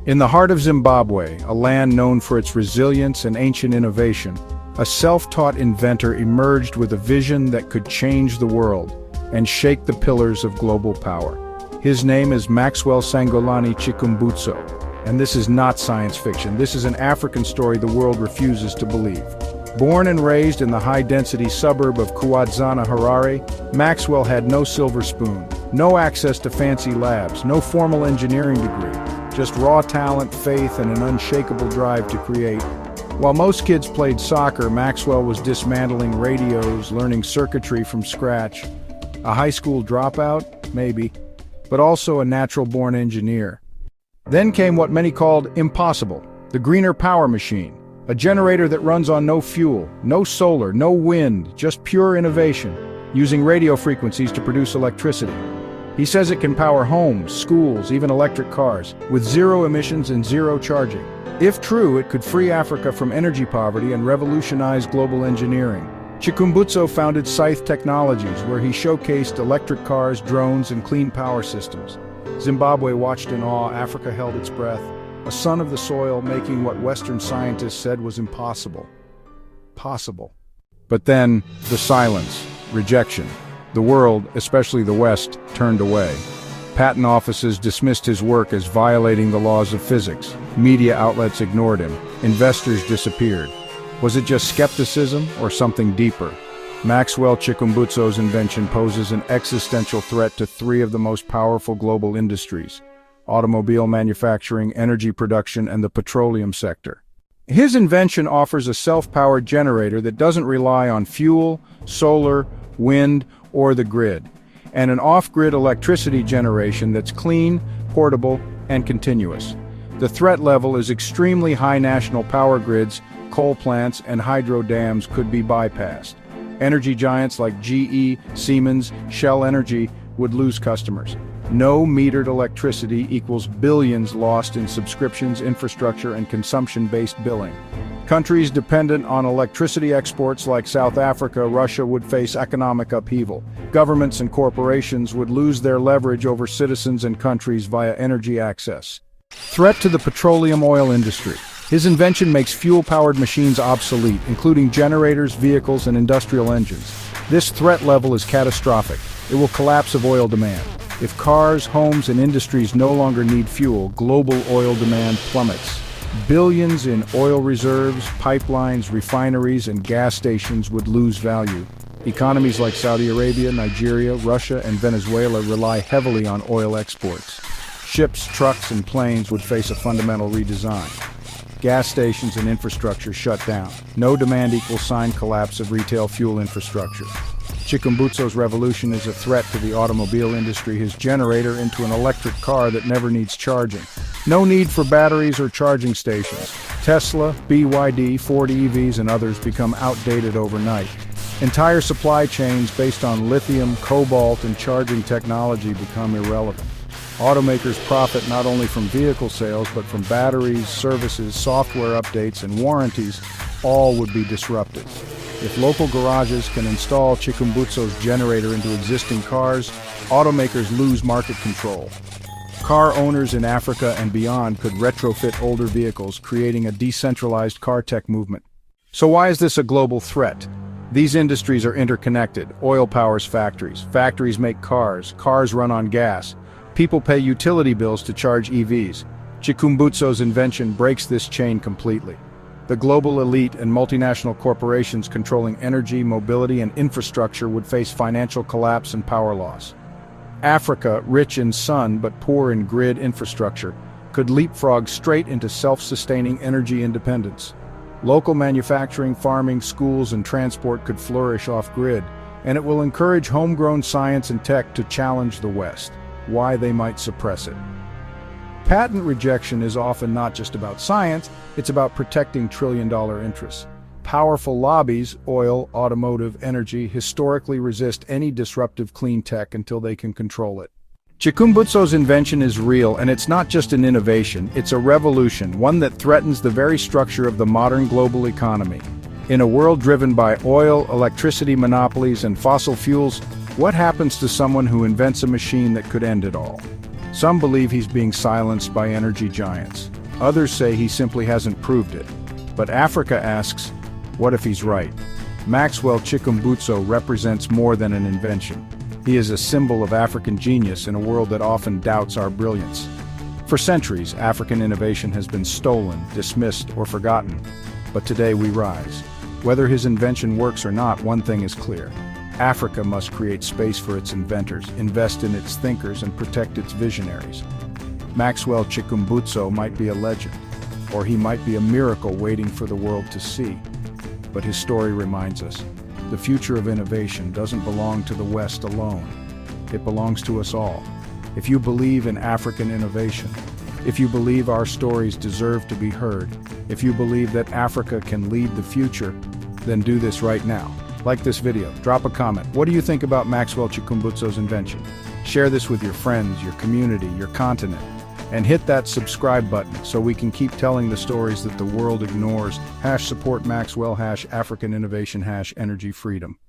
In the heart of Zimbabwe, a land known for its resilience and ancient innovation, a self-taught inventor emerged with a vision that could change the world and shake the pillars of global power. His name is Maxwell Chikumbutso, and this is not science fiction. This is an African story the world refuses to believe. Born and raised in the high-density suburb of Kuadzana, Harare, Maxwell had no silver spoon, no access to fancy labs, no formal engineering degree, just raw talent, faith, and an unshakable drive to create. While most kids played soccer, Maxwell was dismantling radios, learning circuitry from scratch. A high school dropout? Maybe. But also a natural-born engineer. Then came what many called impossible, the greener power machine. A generator that runs on no fuel, no solar, no wind, just pure innovation, using radio frequencies to produce electricity. He says it can power homes, schools, even electric cars, with zero emissions and zero charging. If true, it could free Africa from energy poverty and revolutionize global engineering. Chikumbutso founded Scythe Technologies, where he showcased electric cars, drones, and clean power systems. Zimbabwe watched in awe, Africa held its breath. A son of the soil making what Western scientists said was impossible. Possible. But then, the silence, rejection. The world, especially the West, turned away. Patent offices dismissed his work as violating the laws of physics. Media outlets ignored him. Investors disappeared. Was it just skepticism or something deeper? Maxwell Chikumbutso's invention poses an existential threat to three of the most powerful global industries: automobile manufacturing, energy production, and the petroleum sector. His invention offers a self-powered generator that doesn't rely on fuel, solar, wind, or the grid, and an off-grid electricity generation that's clean, portable, and continuous. The threat level is extremely high. National power grids, coal plants, and hydro dams could be bypassed. Energy giants like GE, Siemens, Shell Energy would lose customers. No metered electricity equals billions lost in subscriptions, infrastructure, and consumption-based billing. Countries dependent on electricity exports like South Africa, Russia would face economic upheaval. Governments and corporations would lose their leverage over citizens and countries via energy access. Threat to the petroleum oil industry. His invention makes fuel-powered machines obsolete, including generators, vehicles, and industrial engines. This threat level is catastrophic. It will collapse of oil demand. If cars, homes, and industries no longer need fuel, global oil demand plummets. Billions in oil reserves, pipelines, refineries, and gas stations would lose value. Economies like Saudi Arabia, Nigeria, Russia, and Venezuela rely heavily on oil exports. Ships, trucks, and planes would face a fundamental redesign. Gas stations and infrastructure shut down. No demand equals sign collapse of retail fuel infrastructure. Chikumbutso's revolution is a threat to the automobile industry, his generator into an electric car that never needs charging. No need for batteries or charging stations. Tesla, BYD, Ford EVs, and others become outdated overnight. Entire supply chains based on lithium, cobalt, and charging technology become irrelevant. Automakers profit not only from vehicle sales, but from batteries, services, software updates, and warranties. All would be disrupted. If local garages can install Chikumbutso's generator into existing cars, automakers lose market control. Car owners in Africa and beyond could retrofit older vehicles, creating a decentralized car tech movement. So why is this a global threat? These industries are interconnected. Oil powers factories. Factories make cars. Cars run on gas. People pay utility bills to charge EVs. Chikumbutso's invention breaks this chain completely. The global elite and multinational corporations controlling energy, mobility, and infrastructure would face financial collapse and power loss. Africa, rich in sun but poor in grid infrastructure, could leapfrog straight into self-sustaining energy independence. Local manufacturing, farming, schools, and transport could flourish off-grid, and it will encourage homegrown science and tech to challenge the West. Why they might suppress it. Patent rejection is often not just about science, it's about protecting trillion-dollar interests. Powerful lobbies, oil, automotive, energy, historically resist any disruptive clean tech until they can control it. Chikumbutso's invention is real, and it's not just an innovation, it's a revolution, one that threatens the very structure of the modern global economy. In a world driven by oil, electricity monopolies, and fossil fuels, what happens to someone who invents a machine that could end it all? Some believe he's being silenced by energy giants. Others say he simply hasn't proved it. But Africa asks, what if he's right? Maxwell Chikumbutso represents more than an invention. He is a symbol of African genius in a world that often doubts our brilliance. For centuries, African innovation has been stolen, dismissed, or forgotten. But today we rise. Whether his invention works or not, one thing is clear. Africa must create space for its inventors, invest in its thinkers, and protect its visionaries. Maxwell Chikumbutso might be a legend, or he might be a miracle waiting for the world to see. But his story reminds us, the future of innovation doesn't belong to the West alone. It belongs to us all. If you believe in African innovation, if you believe our stories deserve to be heard, if you believe that Africa can lead the future, then do this right now. Like this video, drop a comment. What do you think about Maxwell Chikumbutso's invention? Share this with your friends, your community, your continent. And hit that subscribe button so we can keep telling the stories that the world ignores. #support Maxwell, #African innovation, #energy freedom.